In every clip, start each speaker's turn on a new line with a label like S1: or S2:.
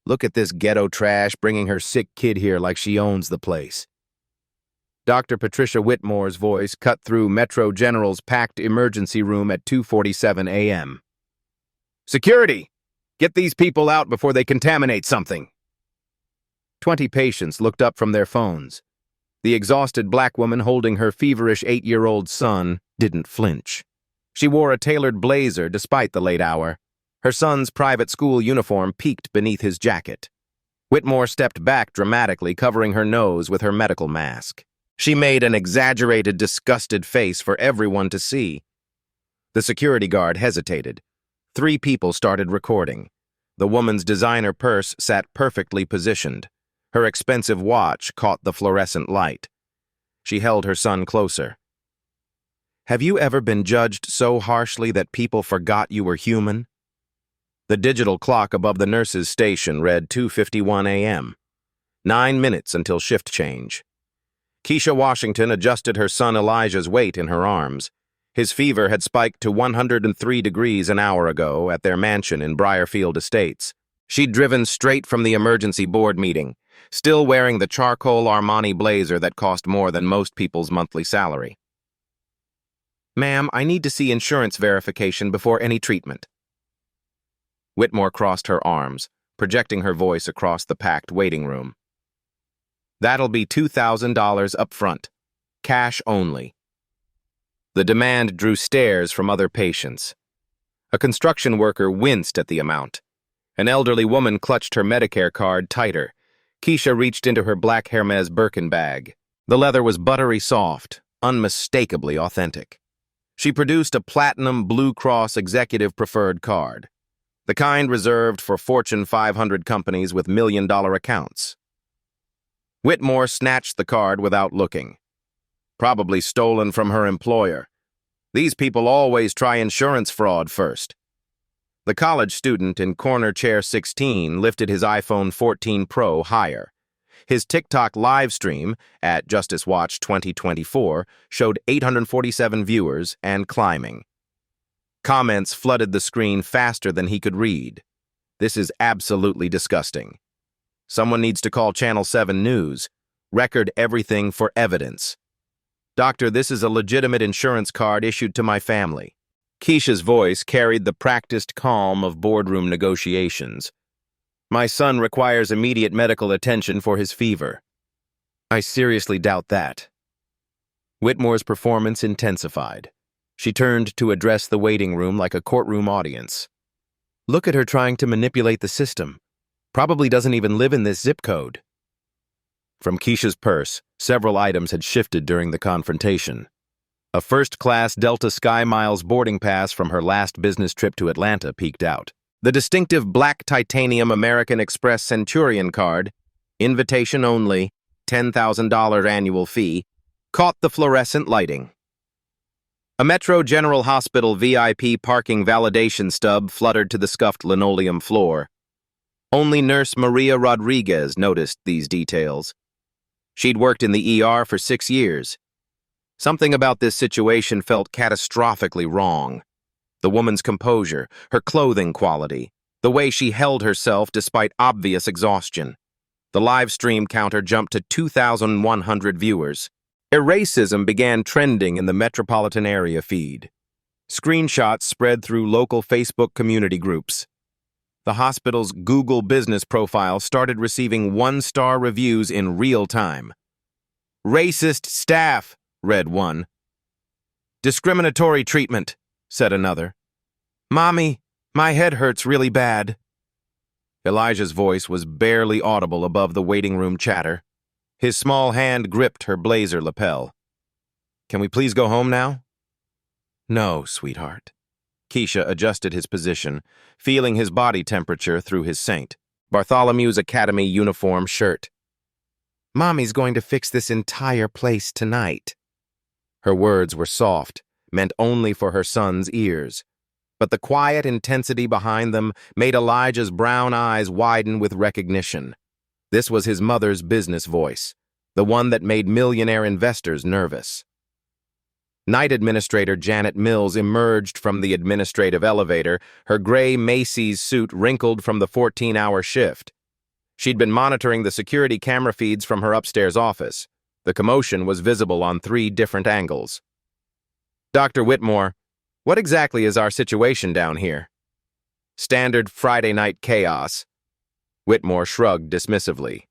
S1: Look at this ghetto trash bringing her sick kid here like she owns the place. Dr. Patricia Whitmore's voice cut through Metro General's packed emergency room at 2:47 a.m. Security! Get these people out before they contaminate something. 20 patients looked up from their phones. The exhausted black woman holding her feverish 8-year-old son didn't flinch. She wore a tailored blazer despite the late hour. Her son's private school uniform peeked beneath his jacket. Whitmore stepped back dramatically, covering her nose with her medical mask. She made an exaggerated, disgusted face for everyone to see. The security guard hesitated. 3 people started recording. The woman's designer purse sat perfectly positioned. Her expensive watch caught the fluorescent light. She held her son closer. Have you ever been judged so harshly that people forgot you were human? The digital clock above the nurse's station read 2:51 a.m. 9 minutes until shift change. Keisha Washington adjusted her son Elijah's weight in her arms. His fever had spiked to 103 degrees an hour ago at their mansion in Briarfield Estates. She'd driven straight from the emergency board meeting, still wearing the charcoal Armani blazer that cost more than most people's monthly salary. Ma'am, I need to see insurance verification before any treatment. Whitmore crossed her arms, projecting her voice across the packed waiting room. That'll be $2,000 up front. Cash only. The demand drew stares from other patients. A construction worker winced at the amount. An elderly woman clutched her Medicare card tighter. Keisha reached into her black Hermes Birkin bag. The leather was buttery soft, unmistakably authentic. She produced a platinum Blue Cross Executive Preferred card, the kind reserved for Fortune 500 companies with million-dollar accounts. Whitmore snatched the card without looking. Probably stolen from her employer. These people always try insurance fraud first. The college student in corner chair 16 lifted his iPhone 14 Pro higher. His TikTok livestream at Justice Watch 2024 showed 847 viewers and climbing. Comments flooded the screen faster than he could read. This is absolutely disgusting. Someone needs to call Channel 7 News. Record everything for evidence. Doctor, this is a legitimate insurance card issued to my family. Keisha's voice carried the practiced calm of boardroom negotiations. My son requires immediate medical attention for his fever. I seriously doubt that. Whitmore's performance intensified. She turned to address the waiting room like a courtroom audience. Look at her trying to manipulate the system. Probably doesn't even live in this zip code. From Keisha's purse, several items had shifted during the confrontation. A first-class Delta Sky Miles boarding pass from her last business trip to Atlanta peeked out. The distinctive black titanium American Express Centurion card, invitation only, $10,000 annual fee, caught the fluorescent lighting. A Metro General Hospital VIP parking validation stub fluttered to the scuffed linoleum floor. Only Nurse Maria Rodriguez noticed these details. She'd worked in the ER for 6 years. Something about this situation felt catastrophically wrong. The woman's composure, her clothing quality, the way she held herself despite obvious exhaustion. The live stream counter jumped to 2,100 viewers. Racism began trending in the metropolitan area feed. Screenshots spread through local Facebook community groups. The hospital's Google business profile started receiving 1-star reviews in real time. Racist staff, read one. Discriminatory treatment, said another. Mommy, my head hurts really bad. Elijah's voice was barely audible above the waiting room chatter. His small hand gripped her blazer lapel. Can we please go home now? No, sweetheart. Keisha adjusted his position, feeling his body temperature through his St. Bartholomew's Academy uniform shirt. Mommy's going to fix this entire place tonight. Her words were soft, meant only for her son's ears. But the quiet intensity behind them made Elijah's brown eyes widen with recognition. This was his mother's business voice, the one that made millionaire investors nervous. Night Administrator Janet Mills emerged from the administrative elevator, her gray Macy's suit wrinkled from the 14-hour shift. She'd been monitoring the security camera feeds from her upstairs office. The commotion was visible on 3 different angles. "Dr. Whitmore, what exactly is our situation down here?" "Standard Friday night chaos." Whitmore shrugged dismissively.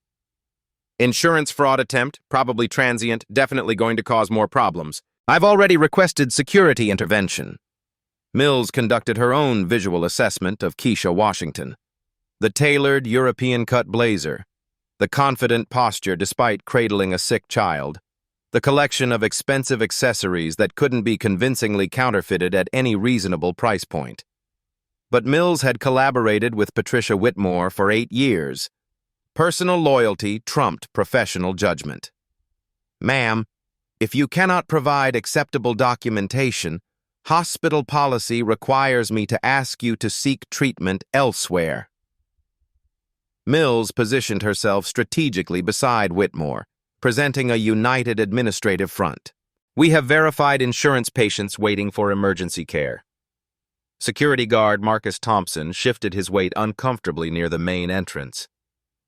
S1: "Insurance fraud attempt, probably transient, definitely going to cause more problems. I've already requested security intervention." Mills conducted her own visual assessment of Keisha Washington. The tailored European-cut blazer, the confident posture despite cradling a sick child, the collection of expensive accessories that couldn't be convincingly counterfeited at any reasonable price point. But Mills had collaborated with Patricia Whitmore for 8 years. Personal loyalty trumped professional judgment. "Ma'am, if you cannot provide acceptable documentation, hospital policy requires me to ask you to seek treatment elsewhere." Mills positioned herself strategically beside Whitmore, presenting a united administrative front. "We have verified insurance patients waiting for emergency care." Security guard Marcus Thompson shifted his weight uncomfortably near the main entrance.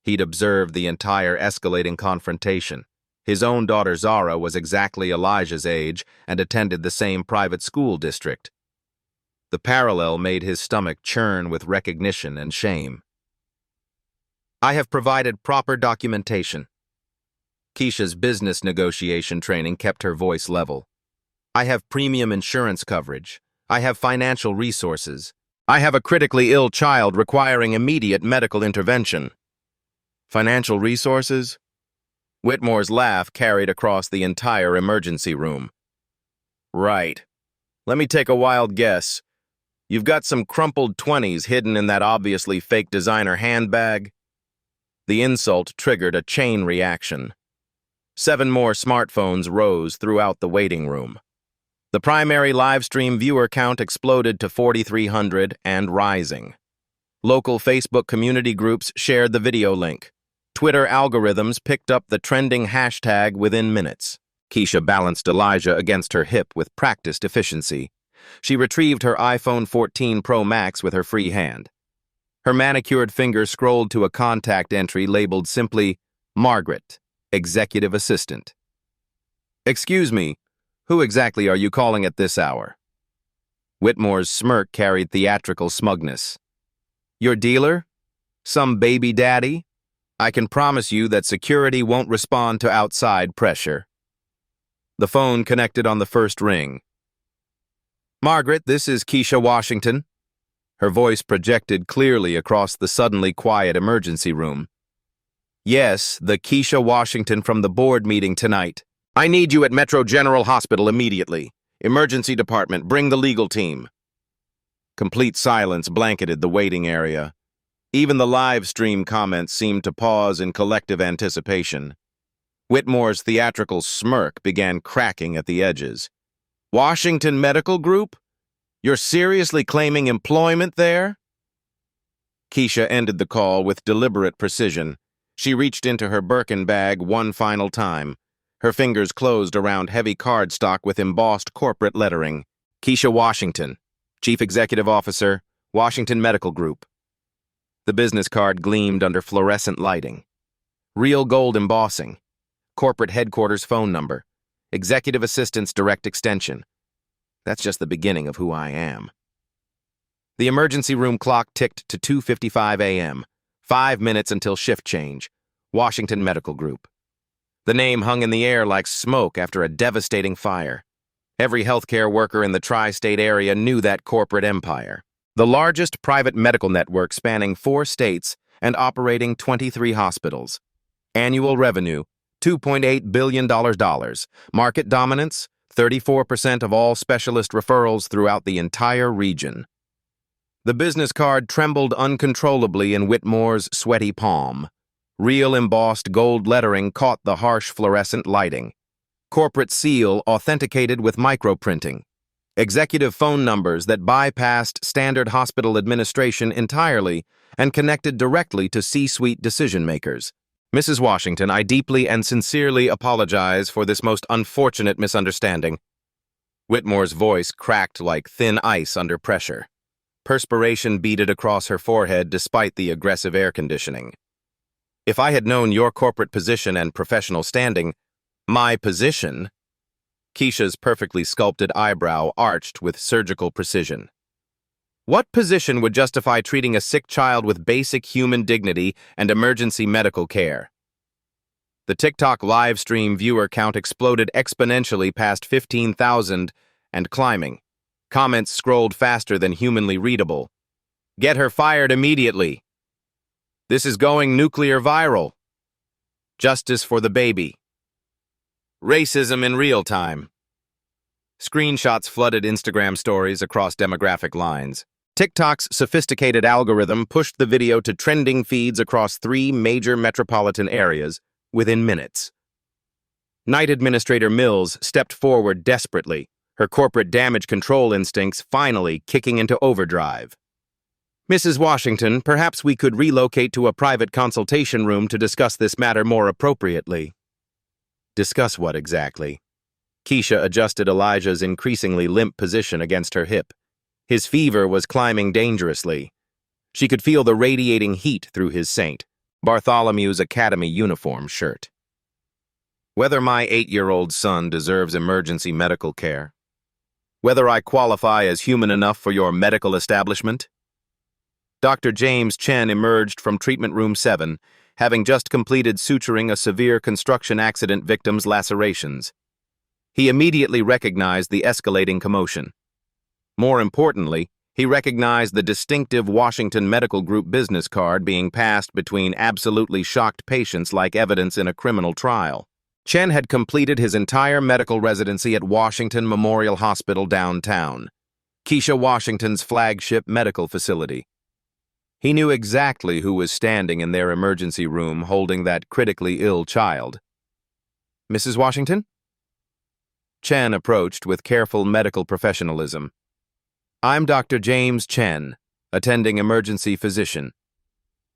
S1: He'd observed the entire escalating confrontation. His own daughter Zara was exactly Elijah's age and attended the same private school district. The parallel made his stomach churn with recognition and shame. "I have provided proper documentation." Keisha's business negotiation training kept her voice level. "I have premium insurance coverage. I have financial resources. I have a critically ill child requiring immediate medical intervention." "Financial resources?" Whitmore's laugh carried across the entire emergency room. "Right. Let me take a wild guess. You've got some crumpled 20s hidden in that obviously fake designer handbag?" The insult triggered a chain reaction. 7 more smartphones rose throughout the waiting room. The primary livestream viewer count exploded to 4,300 and rising. Local Facebook community groups shared the video link. Twitter algorithms picked up the trending hashtag within minutes. Keisha balanced Elijah against her hip with practiced efficiency. She retrieved her iPhone 14 Pro Max with her free hand. Her manicured finger scrolled to a contact entry labeled simply, "Margaret, Executive Assistant." "Excuse me, who exactly are you calling at this hour?" Whitmore's smirk carried theatrical smugness. "Your dealer? Some baby daddy? I can promise you that security won't respond to outside pressure." The phone connected on the first ring. "Margaret, this is Keisha Washington." Her voice projected clearly across the suddenly quiet emergency room. "Yes, the Keisha Washington from the board meeting tonight. I need you at Metro General Hospital immediately. Emergency department, bring the legal team." Complete silence blanketed the waiting area. Even the live stream comments seemed to pause in collective anticipation. Whitmore's theatrical smirk began cracking at the edges. "Washington Medical Group? You're seriously claiming employment there?" Keisha ended the call with deliberate precision. She reached into her Birkin bag one final time. Her fingers closed around heavy cardstock with embossed corporate lettering. "Keisha Washington, Chief Executive Officer, Washington Medical Group." The business card gleamed under fluorescent lighting. Real gold embossing. Corporate headquarters phone number. Executive Assistant's direct extension. That's just the beginning of who I am. The emergency room clock ticked to 2:55 a.m., 5 minutes until shift change. Washington Medical Group. The name hung in the air like smoke after a devastating fire. Every healthcare worker in the tri-state area knew that corporate empire. The largest private medical network spanning 4 states and operating 23 hospitals. Annual revenue, $2.8 billion. Market dominance, 34% of all specialist referrals throughout the entire region. The business card trembled uncontrollably in Whitmore's sweaty palm. Real embossed gold lettering caught the harsh fluorescent lighting. Corporate seal authenticated with microprinting. Executive phone numbers that bypassed standard hospital administration entirely and connected directly to C-suite decision-makers. "Mrs. Washington, I deeply and sincerely apologize for this most unfortunate misunderstanding." Whitmore's voice cracked like thin ice under pressure. Perspiration beaded across her forehead despite the aggressive air conditioning. If I had known your corporate position and professional standing, my position, Keisha's perfectly sculpted eyebrow arched with surgical precision. What position would justify treating a sick child with basic human dignity and emergency medical care? The TikTok live stream viewer count exploded exponentially past 15,000 and climbing. Comments scrolled faster than humanly readable. Get her fired immediately. This is going nuclear viral. Justice for the baby. Racism in real time. Screenshots flooded Instagram stories across demographic lines. TikTok's sophisticated algorithm pushed the video to trending feeds across 3 major metropolitan areas within minutes. Night Administrator Mills stepped forward desperately, her corporate damage control instincts finally kicking into overdrive. Mrs. Washington, perhaps we could relocate to a private consultation room to discuss this matter more appropriately. Discuss what exactly? Keisha adjusted Elijah's increasingly limp position against her hip. His fever was climbing dangerously. She could feel the radiating heat through his St. Bartholomew's Academy uniform shirt. Whether my 8-year-old son deserves emergency medical care. Whether I qualify as human enough for your medical establishment. Dr. James Chen emerged from Treatment Room 7, having just completed suturing a severe construction accident victim's lacerations. He immediately recognized the escalating commotion. More importantly, he recognized the distinctive Washington Medical Group business card being passed between absolutely shocked patients like evidence in a criminal trial. Chen had completed his entire medical residency at Washington Memorial Hospital downtown, Keisha Washington's flagship medical facility. He knew exactly who was standing in their emergency room holding that critically ill child. Mrs. Washington? Chen approached with careful medical professionalism. I'm Dr. James Chen, attending emergency physician.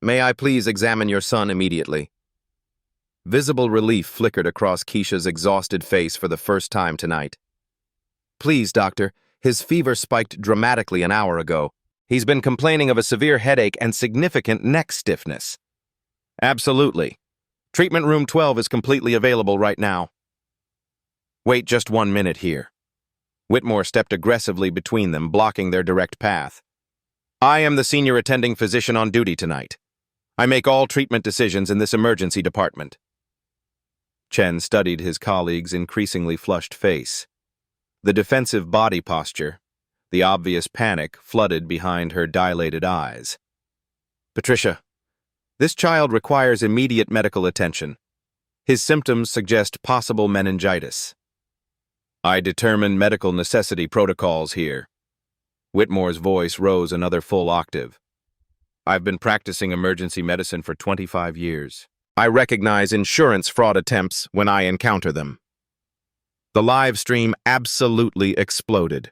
S1: May I please examine your son immediately? Visible relief flickered across Keisha's exhausted face for the first time tonight. Please, doctor, his fever spiked dramatically an hour ago. He's been complaining of a severe headache and significant neck stiffness. Absolutely. Treatment room 12 is completely available right now. Wait just 1 minute here. Whitmore stepped aggressively between them, blocking their direct path. I am the senior attending physician on duty tonight. I make all treatment decisions in this emergency department. Chen studied his colleague's increasingly flushed face. The defensive body posture, the obvious panic flooded behind her dilated eyes. Patricia, this child requires immediate medical attention. His symptoms suggest possible meningitis. I determine medical necessity protocols here. Whitmore's voice rose another full octave. I've been practicing emergency medicine for 25 years. I recognize insurance fraud attempts when I encounter them. The live stream absolutely exploded.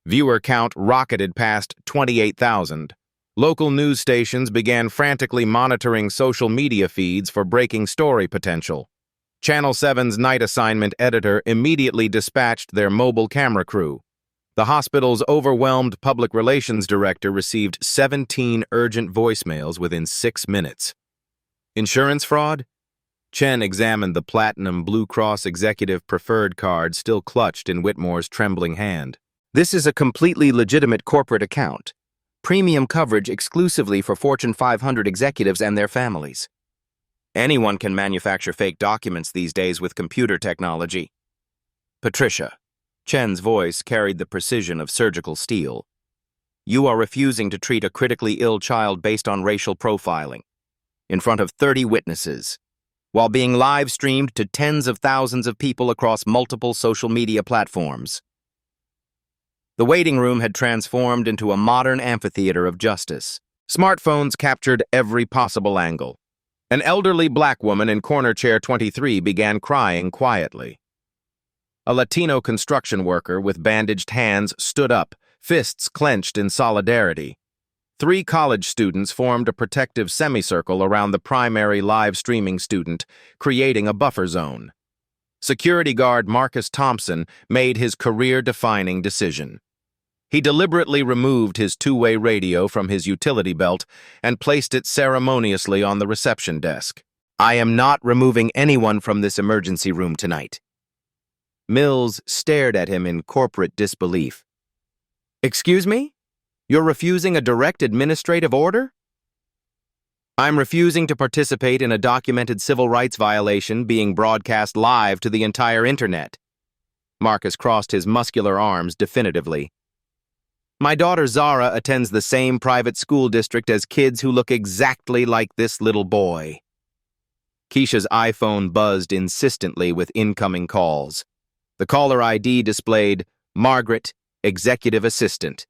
S1: Viewer count rocketed past 28,000. Local news stations began frantically monitoring social media feeds for breaking story potential. Channel 7's night assignment editor immediately dispatched their mobile camera crew. The hospital's overwhelmed public relations director received 17 urgent voicemails within 6 minutes. Insurance fraud? Chen examined the platinum Blue Cross Executive Preferred card still clutched in Whitmore's trembling hand. This is a completely legitimate corporate account. Premium coverage exclusively for Fortune 500 executives and their families. Anyone can manufacture fake documents these days with computer technology. Patricia. Chen's voice carried the precision of surgical steel. You are refusing to treat a critically ill child based on racial profiling, in front of 30 witnesses, while being live-streamed to tens of thousands of people across multiple social media platforms. The waiting room had transformed into a modern amphitheater of justice. Smartphones captured every possible angle. An elderly black woman in corner chair 23 began crying quietly. A Latino construction worker with bandaged hands stood up, fists clenched in solidarity. 3 college students formed a protective semicircle around the primary live streaming student, creating a buffer zone. Security guard Marcus Thompson made his career-defining decision. He deliberately removed his two-way radio from his utility belt and placed it ceremoniously on the reception desk. I am not removing anyone from this emergency room tonight. Mills stared at him in corporate disbelief. Excuse me? You're refusing a direct administrative order? I'm refusing to participate in a documented civil rights violation being broadcast live to the entire internet. Marcus crossed his muscular arms definitively. My daughter Zara attends the same private school district as kids who look exactly like this little boy. Keisha's iPhone buzzed insistently with incoming calls. The caller ID displayed Margaret, Executive Assistant.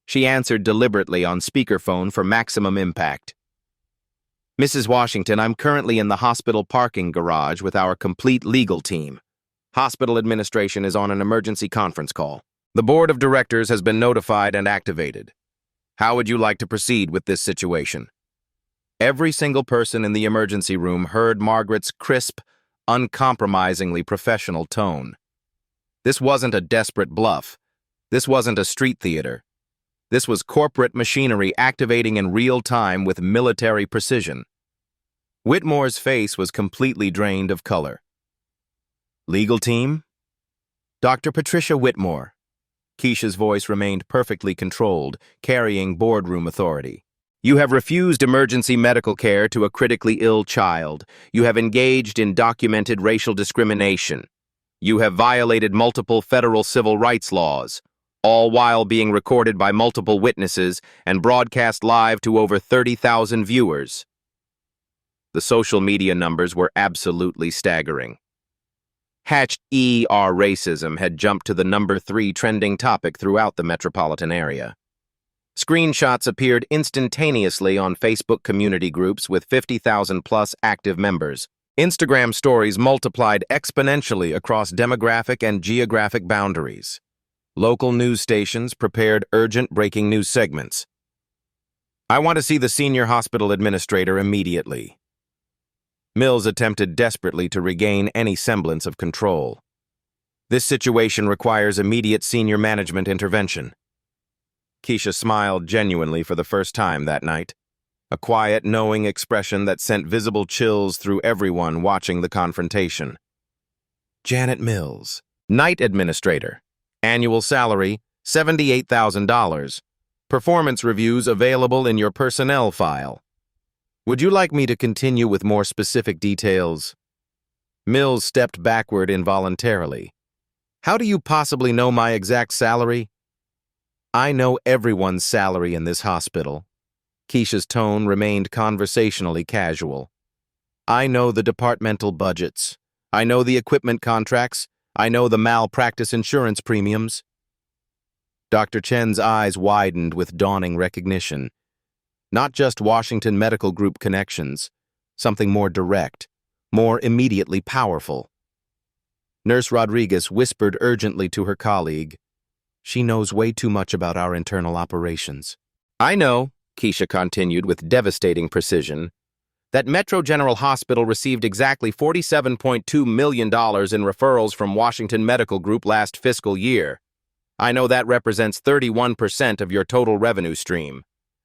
S1: She answered deliberately on speakerphone for maximum impact. Mrs. Washington, I'm currently in the hospital parking garage with our complete legal team. Hospital administration is on an emergency conference call. The board of directors has been notified and activated. How would you like to proceed with this situation? Every single person in the emergency room heard Margaret's crisp, uncompromisingly professional tone. This wasn't a desperate bluff. This wasn't a street theater. This was corporate machinery activating in real time with military precision. Whitmore's face was completely drained of color. Legal team? Dr. Patricia Whitmore. Keisha's voice remained perfectly controlled, carrying boardroom authority. You have refused emergency medical care to a critically ill child. You have engaged in documented racial discrimination. You have violated multiple federal civil rights laws, all while being recorded by multiple witnesses and broadcast live to over 30,000 viewers. The social media numbers were absolutely staggering. #ER racism had jumped to the number 3 trending topic throughout the metropolitan area. Screenshots appeared instantaneously on Facebook community groups with 50,000-plus active members. Instagram stories multiplied exponentially across demographic and geographic boundaries. Local news stations prepared urgent breaking news segments. I want to see the senior hospital administrator immediately. Mills attempted desperately to regain any semblance of control. This situation requires immediate senior management intervention. Keisha smiled genuinely for the first time that night, a quiet, knowing expression that sent visible chills through everyone watching the confrontation. Janet Mills, night administrator. Annual salary, $78,000. Performance reviews available in your personnel file. Would you like me to continue with more specific details? Mills stepped backward involuntarily. How do you possibly know my exact salary? I know everyone's salary in this hospital. Keisha's tone remained conversationally casual. I know the departmental budgets. I know the equipment contracts. I know the malpractice insurance premiums. Dr. Chen's eyes widened with dawning recognition. Not just Washington Medical Group connections, something more direct, more immediately powerful. Nurse Rodriguez whispered urgently to her colleague, She knows way too much about our internal operations. I know, Keisha continued with devastating precision, that Metro General Hospital received exactly $47.2 million in referrals from Washington Medical Group last fiscal year. I know that represents 31% of your total revenue stream.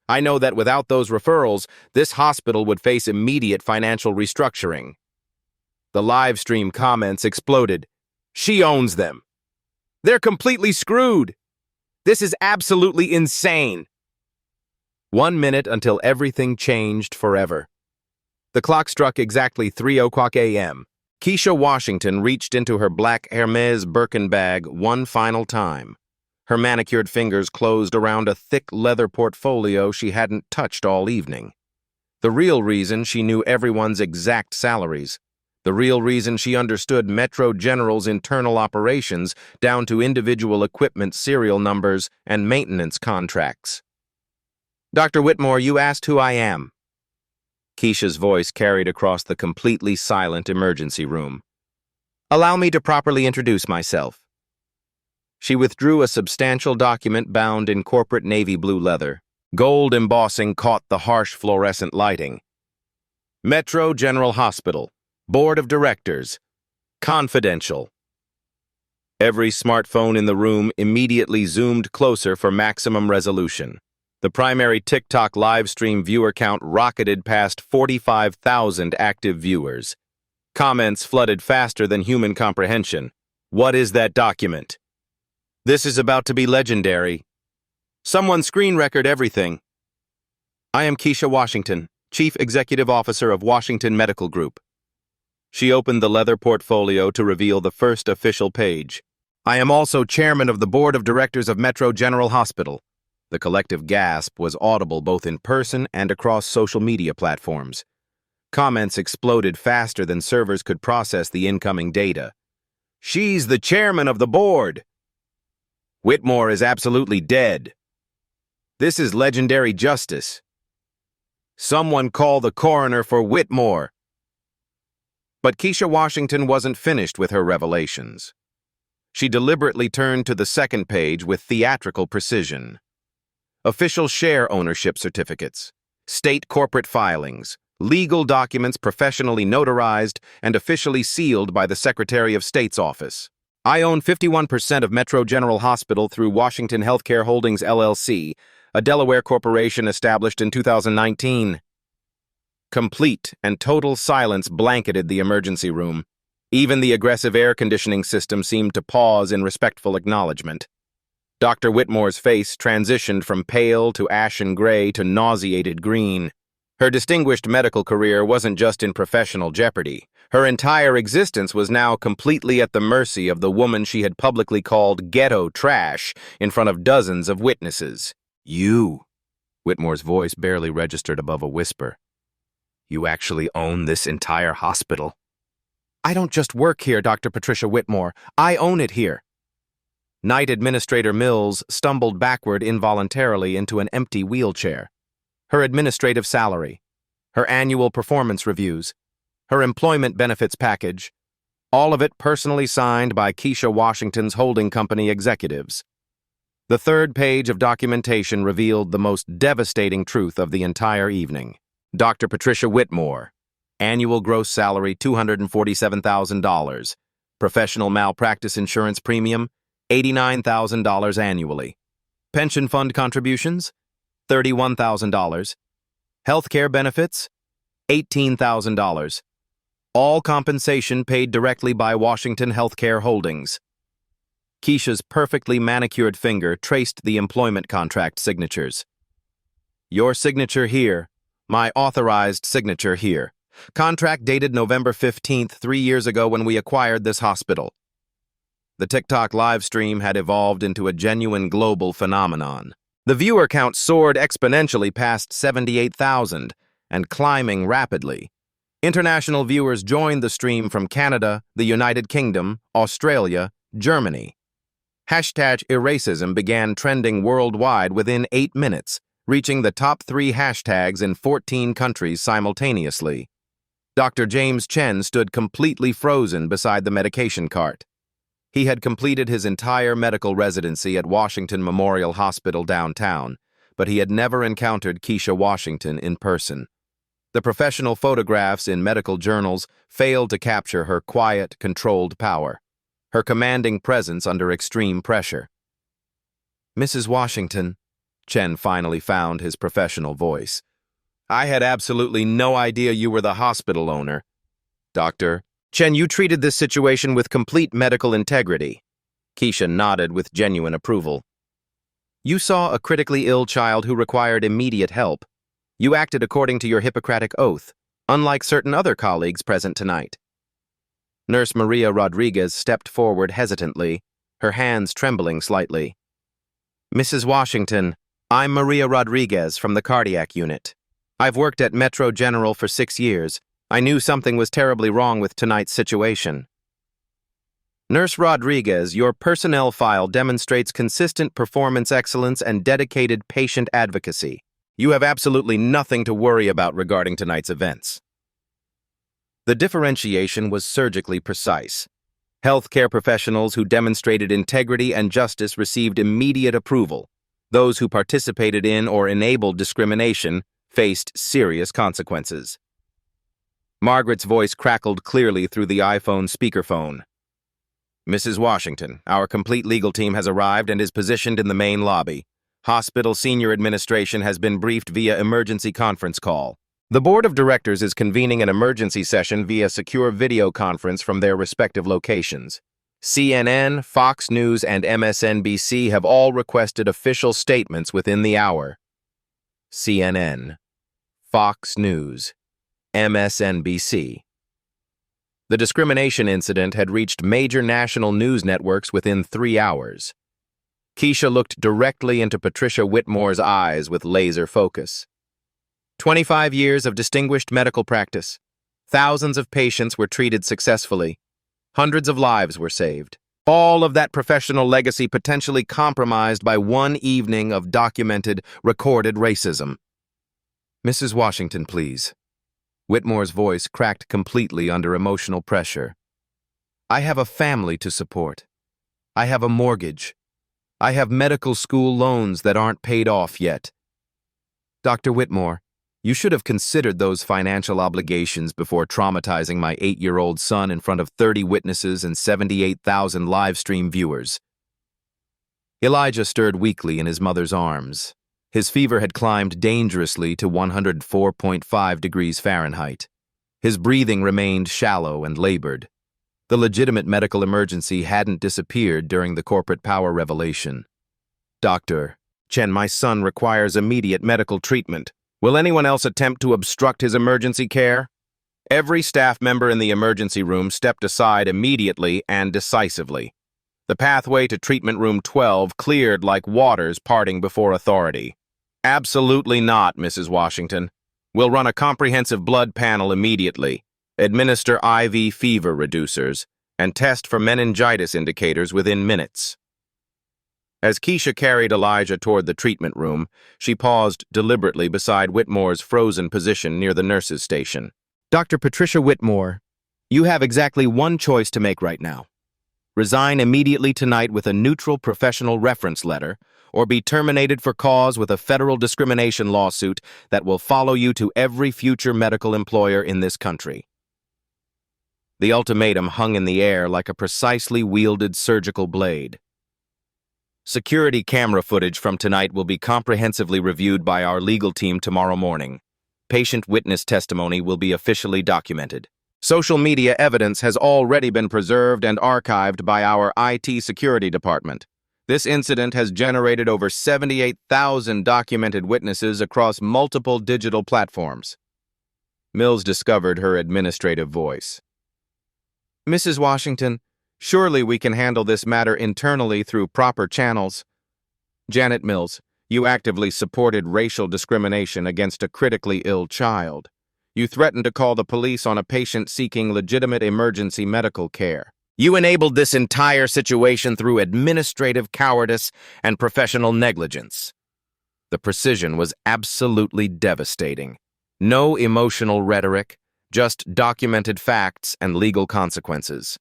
S1: I know that without those referrals, this hospital would face immediate financial restructuring. The live stream comments exploded. She owns them. They're completely screwed. This is absolutely insane. 1 minute until everything changed forever. The clock struck exactly 3:00 a.m. Keisha Washington reached into her black Hermes Birkin bag one final time. Her manicured fingers closed around a thick leather portfolio she hadn't touched all evening. The real reason she knew everyone's exact salaries. The real reason she understood Metro General's internal operations down to individual equipment serial numbers and maintenance contracts. Dr. Whitmore, you asked who I am. Keisha's voice carried across the completely silent emergency room. Allow me to properly introduce myself. She withdrew a substantial document bound in corporate navy blue leather. Gold embossing caught the harsh fluorescent lighting. Metro General Hospital. Board of Directors. Confidential. Every smartphone in the room immediately zoomed closer for maximum resolution. The primary TikTok livestream viewer count rocketed past 45,000 active viewers. Comments flooded faster than human comprehension. What is that document? This is about to be legendary. Someone screen record everything. I am Keisha Washington, Chief Executive Officer of Washington Medical Group. She opened the leather portfolio to reveal the first official page. I am also Chairman of the Board of Directors of Metro General Hospital. The collective gasp was audible both in person and across social media platforms. Comments exploded faster than servers could process the incoming data. She's the chairman of the board. Whitmore is absolutely dead. This is legendary justice. Someone call the coroner for Whitmore. But Keisha Washington wasn't finished with her revelations. She deliberately turned to the second page with theatrical precision. Official share ownership certificates, state corporate filings, legal documents professionally notarized and officially sealed by the Secretary of State's office. I own 51% of Metro General Hospital through Washington Healthcare Holdings, LLC, a Delaware corporation established in 2019. Complete and total silence blanketed the emergency room. Even the aggressive air conditioning system seemed to pause in respectful acknowledgement. Dr. Whitmore's face transitioned from pale to ashen gray to nauseated green. Her distinguished medical career wasn't just in professional jeopardy. Her entire existence was now completely at the mercy of the woman she had publicly called ghetto trash in front of dozens of witnesses. You, Whitmore's voice barely registered above a whisper. You actually own this entire hospital. I don't just work here, Dr. Patricia Whitmore. I own it here. Night Administrator Mills stumbled backward involuntarily into an empty wheelchair. Her administrative salary, her annual performance reviews, her employment benefits package, all of it personally signed by Keisha Washington's holding company executives. The third page of documentation revealed the most devastating truth of the entire evening. Dr. Patricia Whitmore, annual gross salary $247,000, professional malpractice insurance premium $89,000 annually, pension fund contributions $31,000, healthcare benefits $18,000, all compensation paid directly by Washington Healthcare Holdings. Keisha's perfectly manicured finger traced the employment contract signatures. Your signature here, my authorized signature here. Contract dated November 15th, 3 years ago when we acquired this hospital. The TikTok live stream had evolved into a genuine global phenomenon. The viewer count soared exponentially past 78,000 and climbing rapidly. International viewers joined the stream from Canada, the United Kingdom, Australia, Germany. #Eracism began trending worldwide within 8 minutes, reaching the top 3 hashtags in 14 countries simultaneously. Dr. James Chen stood completely frozen beside the medication cart. He had completed his entire medical residency at Washington Memorial Hospital downtown, but he had never encountered Keisha Washington in person. The professional photographs in medical journals failed to capture her quiet, controlled power, her commanding presence under extreme pressure. Mrs. Washington, Chen finally found his professional voice. I had absolutely no idea you were the hospital owner. Doctor, Chen, you treated this situation with complete medical integrity. Keisha nodded with genuine approval. You saw a critically ill child who required immediate help. You acted according to your Hippocratic oath, unlike certain other colleagues present tonight. Nurse Maria Rodriguez stepped forward hesitantly, her hands trembling slightly. Mrs. Washington, I'm Maria Rodriguez from the cardiac unit. I've worked at Metro General for 6 years. I knew something was terribly wrong with tonight's situation. Nurse Rodriguez, your personnel file demonstrates consistent performance excellence and dedicated patient advocacy. You have absolutely nothing to worry about regarding tonight's events. The differentiation was surgically precise. Healthcare professionals who demonstrated integrity and justice received immediate approval. Those who participated in or enabled discrimination faced serious consequences. Margaret's voice crackled clearly through the iPhone speakerphone. Mrs. Washington, our complete legal team has arrived and is positioned in the main lobby. Hospital senior administration has been briefed via emergency conference call. The board of directors is convening an emergency session via secure video conference from their respective locations. CNN, Fox News, and MSNBC have all requested official statements within the hour. CNN, Fox News, MSNBC. The discrimination incident had reached major national news networks within 3 hours. Keisha looked directly into Patricia Whitmore's eyes with laser focus. 25 years of distinguished medical practice. Thousands of patients were treated successfully. Hundreds of lives were saved. All of that professional legacy potentially compromised by one evening of documented, recorded racism. Mrs. Washington, please. Whitmore's voice cracked completely under emotional pressure. I have a family to support. I have a mortgage. I have medical school loans that aren't paid off yet. Dr. Whitmore, you should have considered those financial obligations before traumatizing my 8-year-old son in front of 30 witnesses and 78,000 livestream viewers. Elijah stirred weakly in his mother's arms. His fever had climbed dangerously to 104.5 degrees Fahrenheit. His breathing remained shallow and labored. The legitimate medical emergency hadn't disappeared during the corporate power revelation. Dr. Chen, my son requires immediate medical treatment. Will anyone else attempt to obstruct his emergency care? Every staff member in the emergency room stepped aside immediately and decisively. The pathway to treatment room 12 cleared like waters parting before authority. Absolutely not, Mrs. Washington. We'll run a comprehensive blood panel immediately, administer IV fever reducers, and test for meningitis indicators within minutes. As Keisha carried Elijah toward the treatment room, she paused deliberately beside Whitmore's frozen position near the nurse's station. Dr. Patricia Whitmore, you have exactly one choice to make right now. Resign immediately tonight with a neutral professional reference letter, or be terminated for cause with a federal discrimination lawsuit that will follow you to every future medical employer in this country. The ultimatum hung in the air like a precisely wielded surgical blade. Security camera footage from tonight will be comprehensively reviewed by our legal team tomorrow morning. Patient witness testimony will be officially documented. Social media evidence has already been preserved and archived by our IT security department. This incident has generated over 78,000 documented witnesses across multiple digital platforms. Mills discovered her administrative voice. Mrs. Washington, surely we can handle this matter internally through proper channels. Janet Mills, you actively supported racial discrimination against a critically ill child. You threatened to call the police on a patient seeking legitimate emergency medical care. You enabled this entire situation through administrative cowardice and professional negligence. The precision was absolutely devastating. No emotional rhetoric, just documented facts and legal consequences.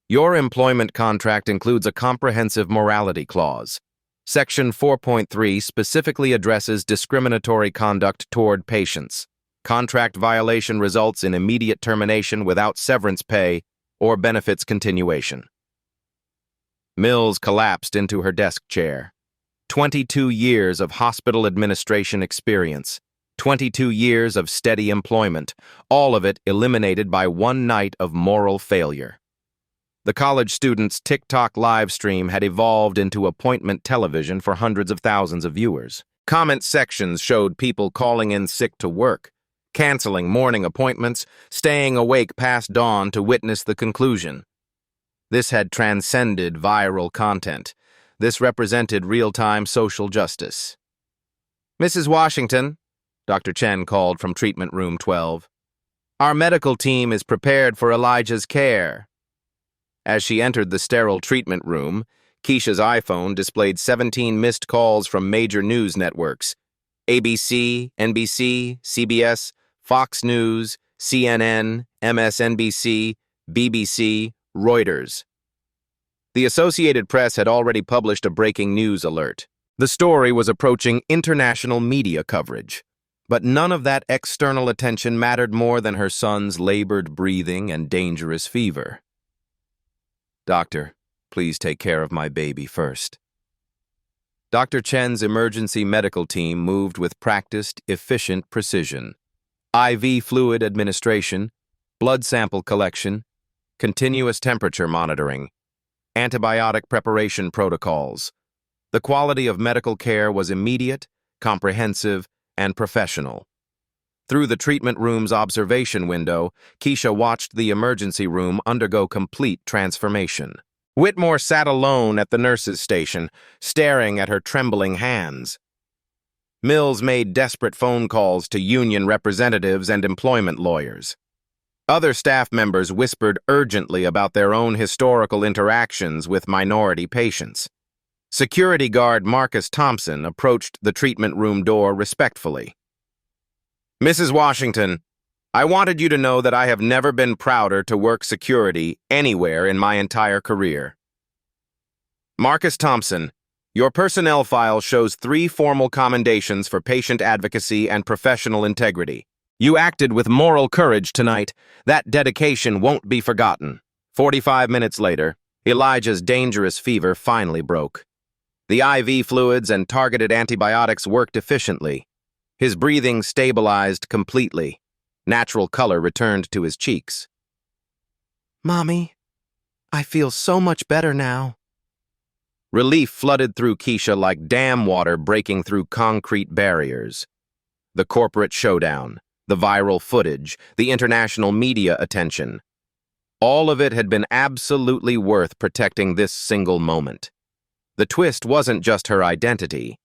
S1: Your employment contract includes a comprehensive morality clause. Section 4.3 specifically addresses discriminatory conduct toward patients. Contract violation results in immediate termination without severance pay or benefits continuation. Mills collapsed into her desk chair. 22 years of hospital administration experience, 22 years of steady employment, all of it eliminated by one night of moral failure. The college student's TikTok live stream had evolved into appointment television for hundreds of thousands of viewers. Comment sections showed people calling in sick to work, canceling morning appointments, staying awake past dawn to witness the conclusion. This had transcended viral content. This represented real-time social justice. Mrs. Washington, Dr. Chen called from treatment room 12. Our medical team is prepared for Elijah's care. As she entered the sterile treatment room, Keisha's iPhone displayed 17 missed calls from major news networks: ABC, NBC, CBS, Fox News, CNN, MSNBC, BBC, Reuters. The Associated Press had already published a breaking news alert. The story was approaching international media coverage. But none of that external attention mattered more than her son's labored breathing and dangerous fever. Doctor, please take care of my baby first. Dr. Chen's emergency medical team moved with practiced, efficient precision. IV fluid administration, blood sample collection, continuous temperature monitoring, antibiotic preparation protocols. The quality of medical care was immediate, comprehensive, and professional. Through the treatment room's observation window, Keisha watched the emergency room undergo complete transformation. Whitmore sat alone at the nurse's station, staring at her trembling hands. Mills made desperate phone calls to union representatives and employment lawyers. Other staff members whispered urgently about their own historical interactions with minority patients. Security guard Marcus Thompson approached the treatment room door respectfully. "Mrs. Washington, I wanted you to know that I have never been prouder to work security anywhere in my entire career." Marcus Thompson, your personnel file shows 3 formal commendations for patient advocacy and professional integrity. You acted with moral courage tonight. That dedication won't be forgotten. 45 minutes later, Elijah's dangerous fever finally broke. The IV fluids and targeted antibiotics worked efficiently. His breathing stabilized completely. Natural color returned to his cheeks. "Mommy, I feel so much better now." Relief flooded through Keisha like dam water breaking through concrete barriers. The corporate showdown, the viral footage, the international media attention. All of it had been absolutely worth protecting this single moment. The twist wasn't just her identity.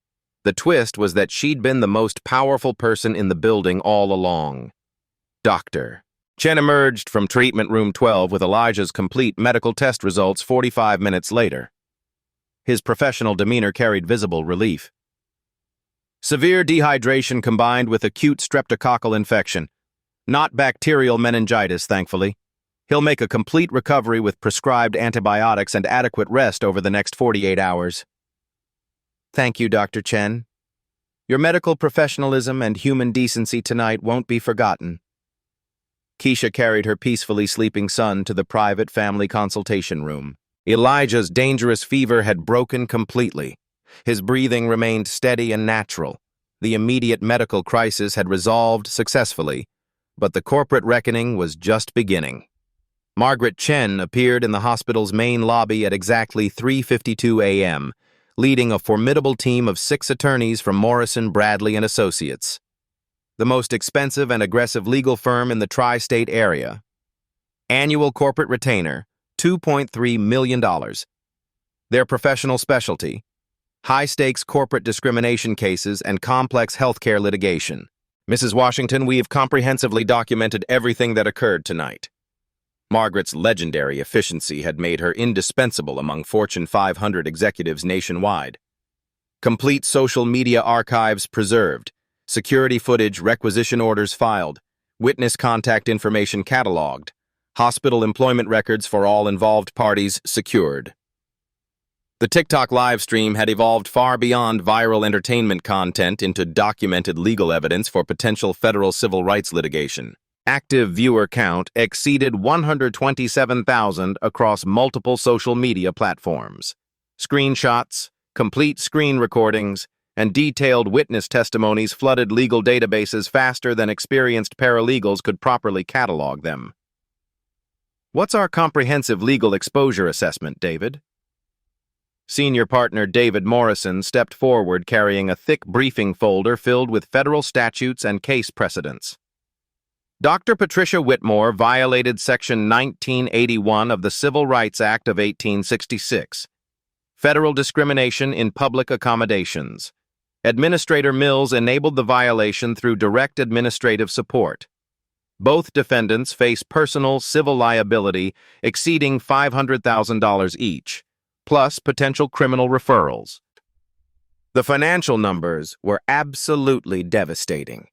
S1: The twist was that she'd been the most powerful person in the building all along. Doctor. Chen emerged from treatment room 12 with Elijah's complete medical test results 45 minutes later. His professional demeanor carried visible relief. Severe dehydration combined with acute streptococcal infection. Not bacterial meningitis, thankfully. He'll make a complete recovery with prescribed antibiotics and adequate rest over the next 48 hours. Thank you, Dr. Chen. Your medical professionalism and human decency tonight won't be forgotten. Keisha carried her peacefully sleeping son to the private family consultation room. Elijah's dangerous fever had broken completely. His breathing remained steady and natural. The immediate medical crisis had resolved successfully, but the corporate reckoning was just beginning. Margaret Chen appeared in the hospital's main lobby at exactly 3:52 a.m., leading a formidable team of 6 attorneys from Morrison, Bradley & Associates, the most expensive and aggressive legal firm in the tri-state area. Annual corporate retainer, $2.3 million. Their professional specialty, high-stakes corporate discrimination cases and complex healthcare litigation. Mrs. Washington, we have comprehensively documented everything that occurred tonight. Margaret's legendary efficiency had made her indispensable among Fortune 500 executives nationwide. Complete social media archives preserved, security footage requisition orders filed, witness contact information cataloged, hospital employment records for all involved parties secured. The TikTok livestream had evolved far beyond viral entertainment content into documented legal evidence for potential federal civil rights litigation. Active viewer count exceeded 127,000 across multiple social media platforms. Screenshots, complete screen recordings, and detailed witness testimonies flooded legal databases faster than experienced paralegals could properly catalog them. What's our comprehensive legal exposure assessment, David? Senior partner David Morrison stepped forward carrying a thick briefing folder filled with federal statutes and case precedents. Dr. Patricia Whitmore violated Section 1981 of the Civil Rights Act of 1866. Federal discrimination in public accommodations. Administrator Mills enabled the violation through direct administrative support. Both defendants face personal civil liability exceeding $500,000 each, plus potential criminal referrals. The financial numbers were absolutely devastating.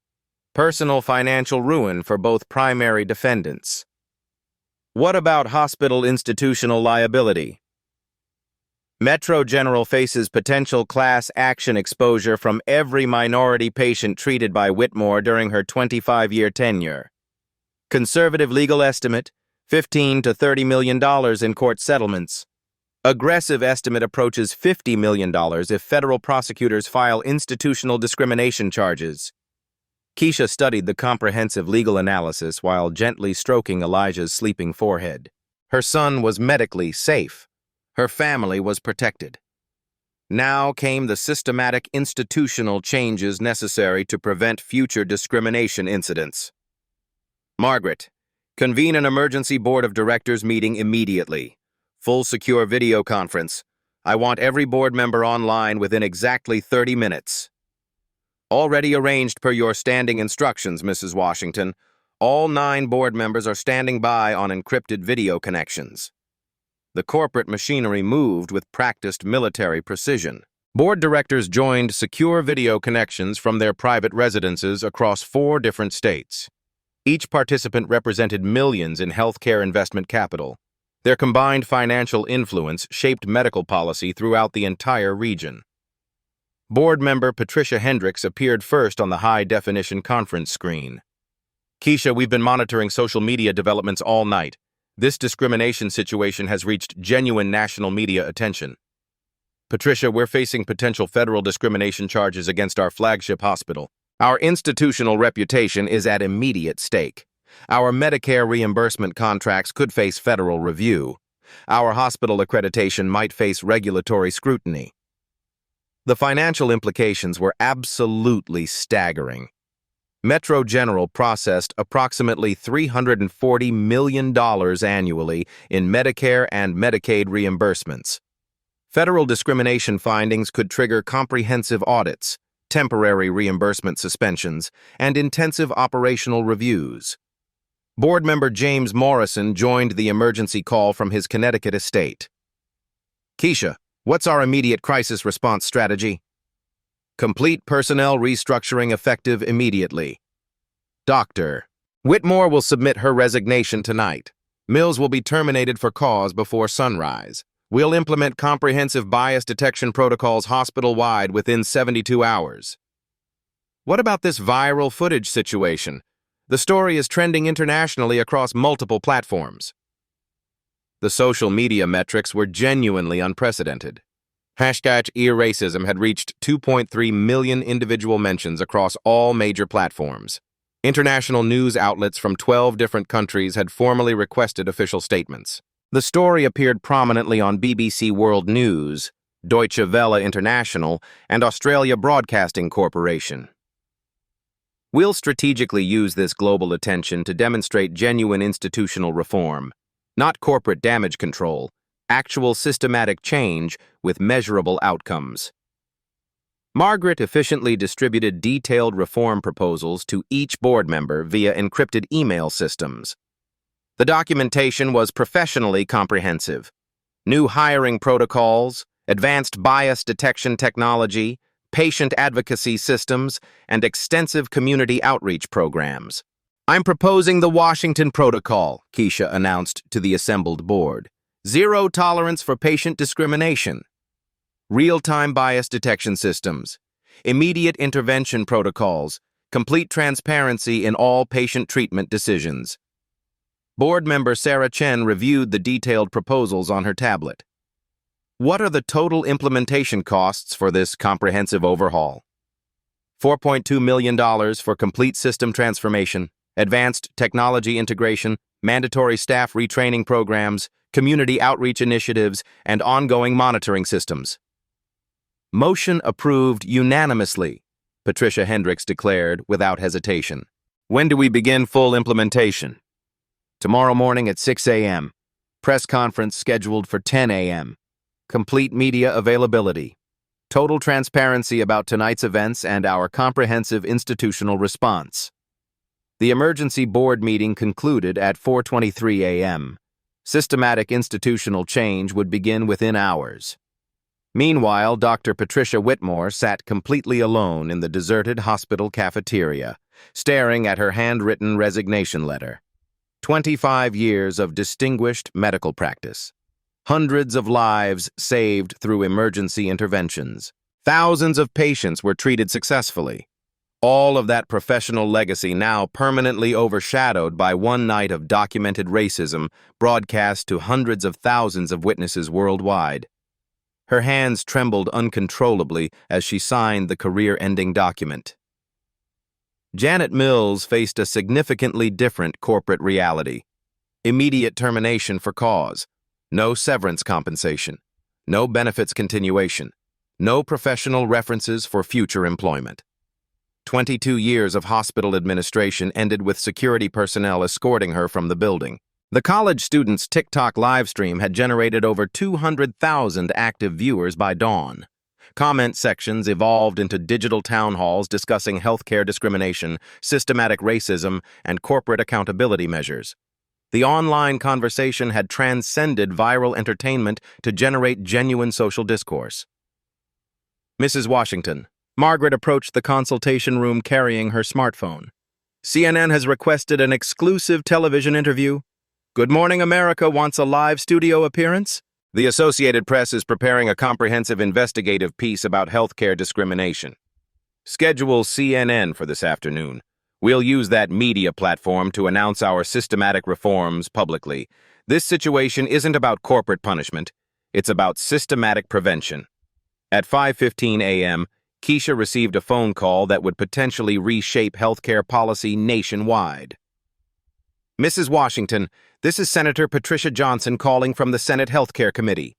S1: Personal financial ruin for both primary defendants. What about hospital institutional liability? Metro General faces potential class action exposure from every minority patient treated by Whitmore during her 25-year tenure. Conservative legal estimate, $15 to $30 million in court settlements. Aggressive estimate approaches $50 million if federal prosecutors file institutional discrimination charges. Keisha studied the comprehensive legal analysis while gently stroking Elijah's sleeping forehead. Her son was medically safe. Her family was protected. Now came the systematic institutional changes necessary to prevent future discrimination incidents. Margaret, convene an emergency board of directors meeting immediately. Full secure video conference. I want every board member online within exactly 30 minutes. Already arranged per your standing instructions, Mrs. Washington. All 9 board members are standing by on encrypted video connections. The corporate machinery moved with practiced military precision. Board directors joined secure video connections from their private residences across 4 different states. Each participant represented millions in healthcare investment capital. Their combined financial influence shaped medical policy throughout the entire region. Board member Patricia Hendricks appeared first on the high-definition conference screen. Keisha, we've been monitoring social media developments all night. This discrimination situation has reached genuine national media attention. Patricia, we're facing potential federal discrimination charges against our flagship hospital. Our institutional reputation is at immediate stake. Our Medicare reimbursement contracts could face federal review. Our hospital accreditation might face regulatory scrutiny. The financial implications were absolutely staggering. Metro General processed approximately $340 million annually in Medicare and Medicaid reimbursements. Federal discrimination findings could trigger comprehensive audits, temporary reimbursement suspensions, and intensive operational reviews. Board member James Morrison joined the emergency call from his Connecticut estate. Keisha, what's our immediate crisis response strategy? Complete personnel restructuring effective immediately. Doctor, Whitmore will submit her resignation tonight. Mills will be terminated for cause before sunrise. We'll implement comprehensive bias detection protocols hospital-wide within 72 hours. What about this viral footage situation? The story is trending internationally across multiple platforms. The social media metrics were genuinely unprecedented. #EarRacism had reached 2.3 million individual mentions across all major platforms. International news outlets from 12 different countries had formally requested official statements. The story appeared prominently on BBC World News, Deutsche Welle International, and Australia Broadcasting Corporation. We'll strategically use this global attention to demonstrate genuine institutional reform, not corporate damage control, actual systematic change with measurable outcomes. Margaret efficiently distributed detailed reform proposals to each board member via encrypted email systems. The documentation was professionally comprehensive. New hiring protocols, advanced bias detection technology, patient advocacy systems, and extensive community outreach programs. I'm proposing the Washington Protocol, Keisha announced to the assembled board. Zero tolerance for patient discrimination. Real-time bias detection systems. Immediate intervention protocols. Complete transparency in all patient treatment decisions. Board member Sarah Chen reviewed the detailed proposals on her tablet. What are the total implementation costs for this comprehensive overhaul? $4.2 million for complete system transformation, advanced technology integration, mandatory staff retraining programs, community outreach initiatives, and ongoing monitoring systems. Motion approved unanimously, Patricia Hendricks declared without hesitation. When do we begin full implementation? Tomorrow morning at 6 a.m. Press conference scheduled for 10 a.m. Complete media availability. Total transparency about tonight's events and our comprehensive institutional response. The emergency board meeting concluded at 4:23 a.m. Systematic institutional change would begin within hours. Meanwhile, Dr. Patricia Whitmore sat completely alone in the deserted hospital cafeteria, staring at her handwritten resignation letter. 25 years of distinguished medical practice. Hundreds of lives saved through emergency interventions. Thousands of patients were treated successfully. All of that professional legacy now permanently overshadowed by one night of documented racism broadcast to hundreds of thousands of witnesses worldwide. Her hands trembled uncontrollably as she signed the career-ending document. Janet Mills faced a significantly different corporate reality. Immediate termination for cause, no severance compensation, no benefits continuation, no professional references for future employment. 22 years of hospital administration ended with security personnel escorting her from the building. The college student's TikTok livestream had generated over 200,000 active viewers by dawn. Comment sections evolved into digital town halls discussing healthcare discrimination, systematic racism, and corporate accountability measures. The online conversation had transcended viral entertainment to generate genuine social discourse. Mrs. Washington. Margaret approached the consultation room carrying her smartphone. CNN has requested an exclusive television interview. Good Morning America wants a live studio appearance. The Associated Press is preparing a comprehensive investigative piece about healthcare discrimination. Schedule CNN for this afternoon. We'll use that media platform to announce our systematic reforms publicly. This situation isn't about corporate punishment. It's about systematic prevention. At 5:15 a.m., Keisha received a phone call that would potentially reshape healthcare policy nationwide. Mrs. Washington, this is Senator Patricia Johnson calling from the Senate Healthcare Committee.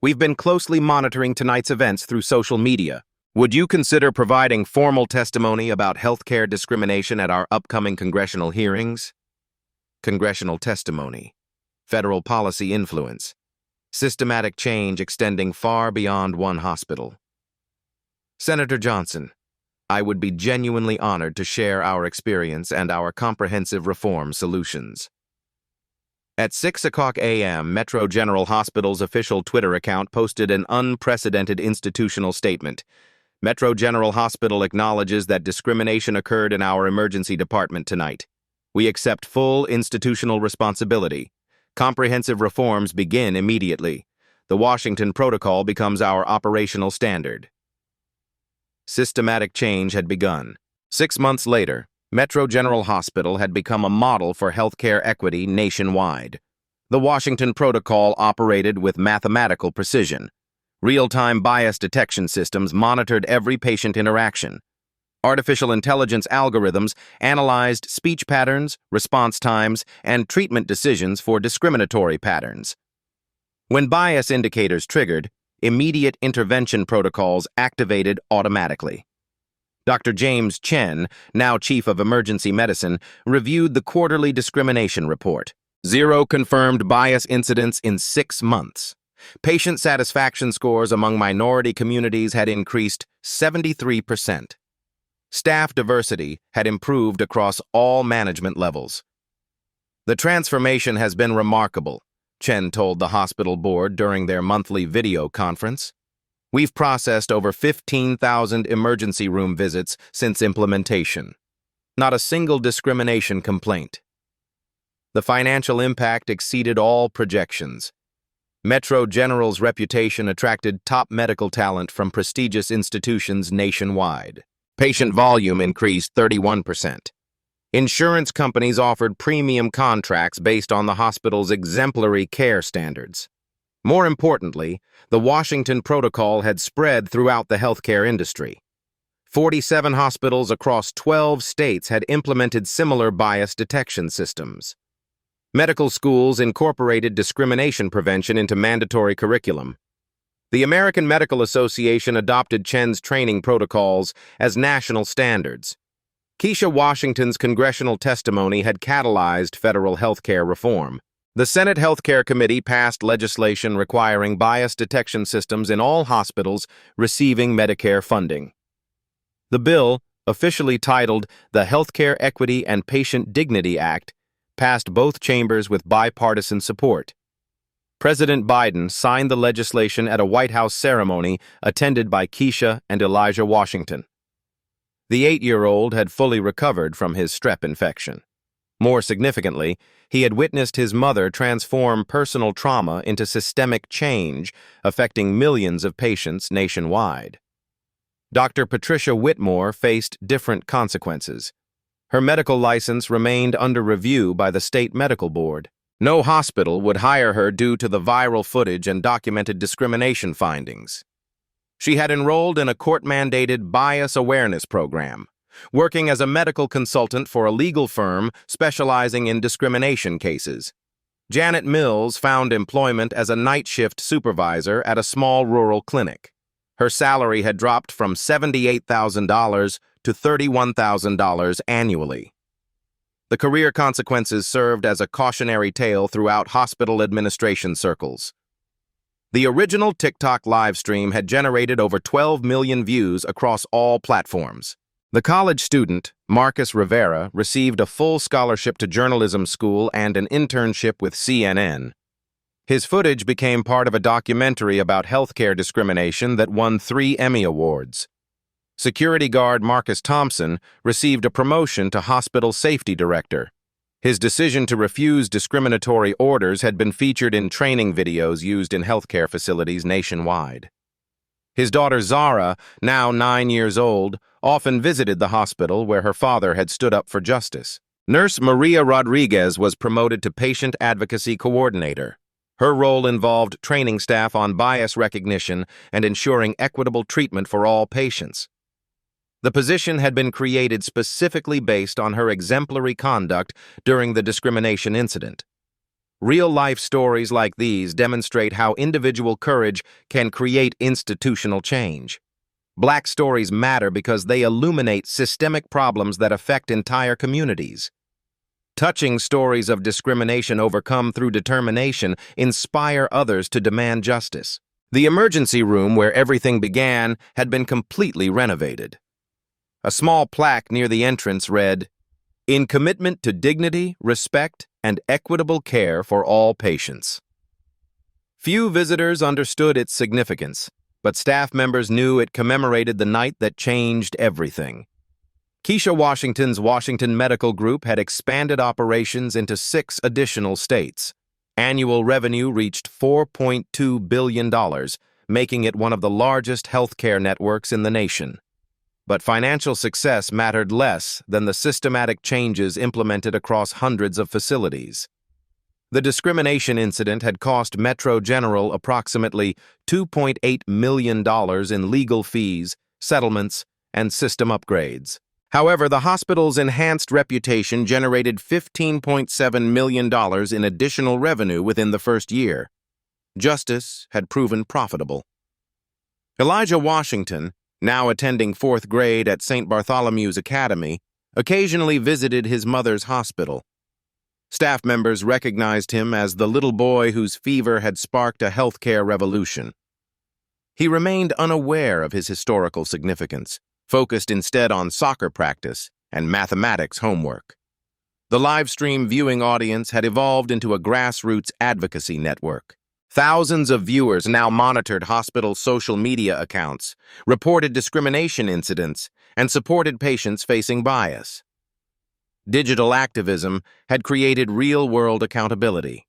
S1: We've been closely monitoring tonight's events through social media. Would you consider providing formal testimony about healthcare discrimination at our upcoming congressional hearings? Congressional testimony. Federal policy influence. Systematic change extending far beyond one hospital. Senator Johnson, I would be genuinely honored to share our experience and our comprehensive reform solutions. At 6 o'clock a.m., Metro General Hospital's official Twitter account posted an unprecedented institutional statement. Metro General Hospital acknowledges that discrimination occurred in our emergency department tonight. We accept full institutional responsibility. Comprehensive reforms begin immediately. The Washington Protocol becomes our operational standard. Systematic change had begun. 6 months later, Metro General Hospital had become a model for healthcare equity nationwide. The Washington Protocol operated with mathematical precision. Real-time bias detection systems monitored every patient interaction. Artificial intelligence algorithms analyzed speech patterns, response times, and treatment decisions for discriminatory patterns. When bias indicators triggered, immediate intervention protocols activated automatically. Dr. James Chen, now Chief of Emergency Medicine, reviewed the quarterly discrimination report. 0 confirmed bias incidents in 6 months. Patient satisfaction scores among minority communities had increased 73%. Staff diversity had improved across all management levels. The transformation has been remarkable, Chen told the hospital board during their monthly video conference. We've processed over 15,000 emergency room visits since implementation. Not a single discrimination complaint. The financial impact exceeded all projections. Metro General's reputation attracted top medical talent from prestigious institutions nationwide. Patient volume increased 31%. Insurance companies offered premium contracts based on the hospital's exemplary care standards. More importantly, the Washington Protocol had spread throughout the healthcare industry. 47 hospitals across 12 states had implemented similar bias detection systems. Medical schools incorporated discrimination prevention into mandatory curriculum. The American Medical Association adopted Chen's training protocols as national standards. Keisha Washington's congressional testimony had catalyzed federal healthcare reform. The Senate Healthcare Committee passed legislation requiring bias detection systems in all hospitals receiving Medicare funding. The bill, officially titled the Healthcare Equity and Patient Dignity Act, passed both chambers with bipartisan support. President Biden signed the legislation at a White House ceremony attended by Keisha and Elijah Washington. The 8-year-old had fully recovered from his strep infection. More significantly, he had witnessed his mother transform personal trauma into systemic change, affecting millions of patients nationwide. Dr. Patricia Whitmore faced different consequences. Her medical license remained under review by the state medical board. No hospital would hire her due to the viral footage and documented discrimination findings. She had enrolled in a court-mandated bias awareness program, working as a medical consultant for a legal firm specializing in discrimination cases. Janet Mills found employment as a night shift supervisor at a small rural clinic. Her salary had dropped from $78,000 to $31,000 annually. The career consequences served as a cautionary tale throughout hospital administration circles. The original TikTok livestream had generated over 12 million views across all platforms. The college student, Marcus Rivera, received a full scholarship to journalism school and an internship with CNN. His footage became part of a documentary about healthcare discrimination that won 3 Emmy Awards. Security guard Marcus Thompson received a promotion to hospital safety director. His decision to refuse discriminatory orders had been featured in training videos used in healthcare facilities nationwide. His daughter Zara, now 9 years old, often visited the hospital where her father had stood up for justice. Nurse Maria Rodriguez was promoted to patient advocacy coordinator. Her role involved training staff on bias recognition and ensuring equitable treatment for all patients. The position had been created specifically based on her exemplary conduct during the discrimination incident. Real-life stories like these demonstrate how individual courage can create institutional change. Black stories matter because they illuminate systemic problems that affect entire communities. Touching stories of discrimination overcome through determination inspire others to demand justice. The emergency room where everything began had been completely renovated. A small plaque near the entrance read, "In commitment to dignity, respect, and equitable care for all patients." Few visitors understood its significance, but staff members knew it commemorated the night that changed everything. Keisha Washington's Washington Medical Group had expanded operations into 6 additional states. Annual revenue reached $4.2 billion, making it one of the largest healthcare networks in the nation. But financial success mattered less than the systematic changes implemented across hundreds of facilities. The discrimination incident had cost Metro General approximately $2.8 million in legal fees, settlements, and system upgrades. However, the hospital's enhanced reputation generated $15.7 million in additional revenue within the first year. Justice had proven profitable. Elijah Washington, now attending 4th grade at St. Bartholomew's Academy, occasionally visited his mother's hospital. Staff members recognized him as the little boy whose fever had sparked a healthcare revolution. He remained unaware of his historical significance, focused instead on soccer practice and mathematics homework. The live-stream viewing audience had evolved into a grassroots advocacy network. Thousands of viewers now monitored hospital social media accounts, reported discrimination incidents, and supported patients facing bias. Digital activism had created real-world accountability.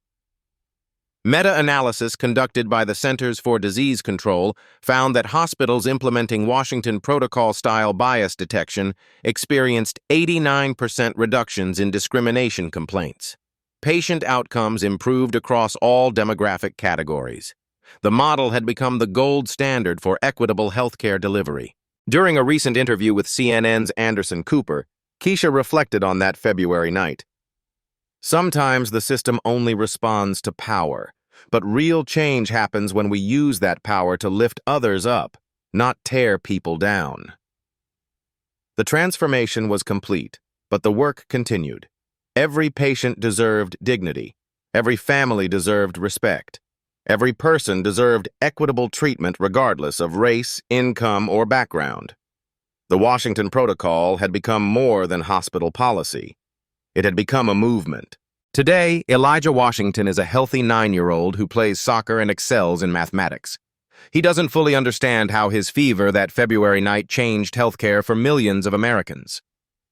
S1: Meta-analysis conducted by the Centers for Disease Control found that hospitals implementing Washington Protocol-style bias detection experienced 89% reductions in discrimination complaints. Patient outcomes improved across all demographic categories. The model had become the gold standard for equitable healthcare delivery. During a recent interview with CNN's Anderson Cooper, Keisha reflected on that February night. Sometimes the system only responds to power, but real change happens when we use that power to lift others up, not tear people down. The transformation was complete, but the work continued. Every patient deserved dignity. Every family deserved respect. Every person deserved equitable treatment regardless of race, income, or background. The Washington Protocol had become more than hospital policy. It had become a movement. Today, Elijah Washington is a healthy 9-year-old who plays soccer and excels in mathematics. He doesn't fully understand how his fever that February night changed healthcare for millions of Americans.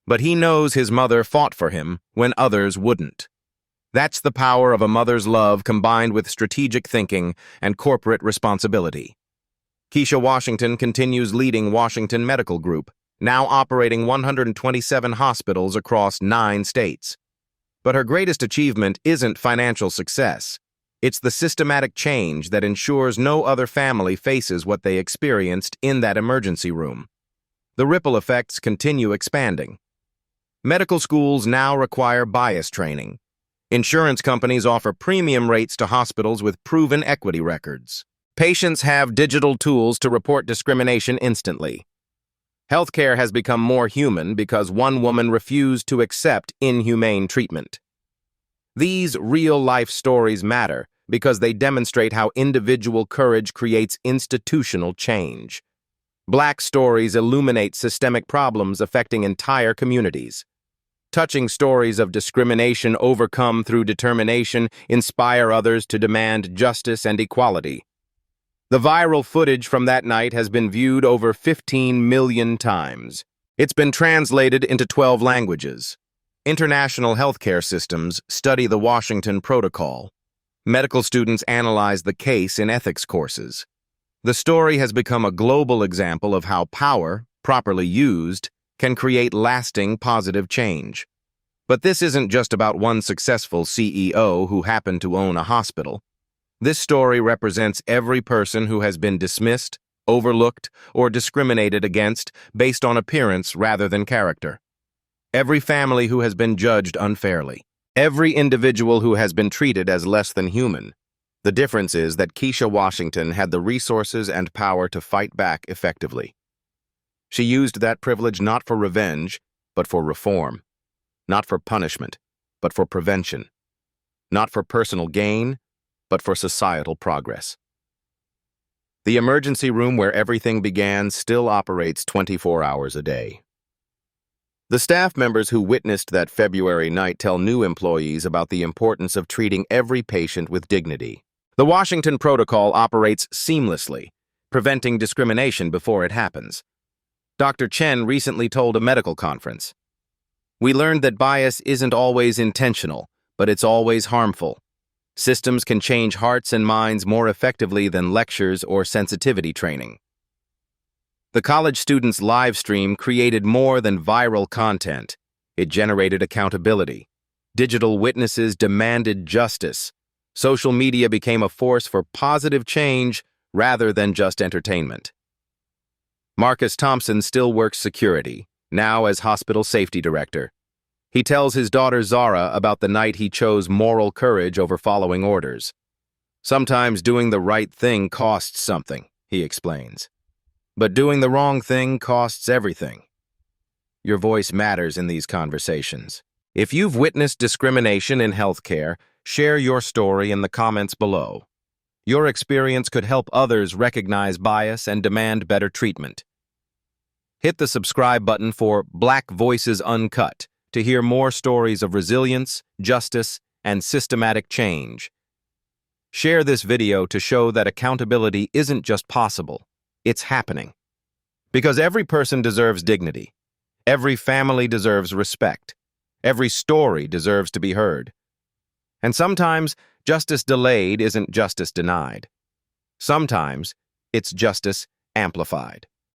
S1: But he knows his mother fought for him when others wouldn't. That's the power of a mother's love combined with strategic thinking and corporate responsibility. Keisha Washington continues leading Washington Medical Group, now operating 127 hospitals across 9 states. But her greatest achievement isn't financial success. It's the systematic change that ensures no other family faces what they experienced in that emergency room. The ripple effects continue expanding. Medical schools now require bias training. Insurance companies offer premium rates to hospitals with proven equity records. Patients have digital tools to report discrimination instantly. Healthcare has become more human because one woman refused to accept inhumane treatment. These real-life stories matter because they demonstrate how individual courage creates institutional change. Black stories illuminate systemic problems affecting entire communities. Touching stories of discrimination overcome through determination inspire others to demand justice and equality. The viral footage from that night has been viewed over 15 million times. It's been translated into 12 languages. International healthcare systems study the Washington Protocol. Medical students analyze the case in ethics courses. The story has become a global example of how power, properly used, can create lasting positive change. But this isn't just about one successful CEO who happened to own a hospital. This story represents every person who has been dismissed, overlooked, or discriminated against based on appearance rather than character. Every family who has been judged unfairly. Every individual who has been treated as less than human. The difference is that Keisha Washington had the resources and power to fight back effectively. She used that privilege not for revenge, but for reform. Not for punishment, but for prevention. Not for personal gain, but for societal progress. The emergency room where everything began still operates 24 hours a day. The staff members who witnessed that February night tell new employees about the importance of treating every patient with dignity. The Washington Protocol operates seamlessly, preventing discrimination before it happens. Dr. Chen recently told a medical conference, "We learned that bias isn't always intentional, but it's always harmful. Systems can change hearts and minds more effectively than lectures or sensitivity training." The college students' live stream created more than viral content. It generated accountability. Digital witnesses demanded justice. Social media became a force for positive change rather than just entertainment. Marcus Thompson still works security, now as hospital safety director. He tells his daughter Zara about the night he chose moral courage over following orders. "Sometimes doing the right thing costs something," he explains. "But doing the wrong thing costs everything." Your voice matters in these conversations. If you've witnessed discrimination in healthcare, share your story in the comments below. Your experience could help others recognize bias and demand better treatment. Hit the subscribe button for Black Voices Uncut to hear more stories of resilience, justice, and systematic change. Share this video to show that accountability isn't just possible, it's happening. Because every person deserves dignity. Every family deserves respect. Every story deserves to be heard. And sometimes, justice delayed isn't justice denied. Sometimes, it's justice amplified.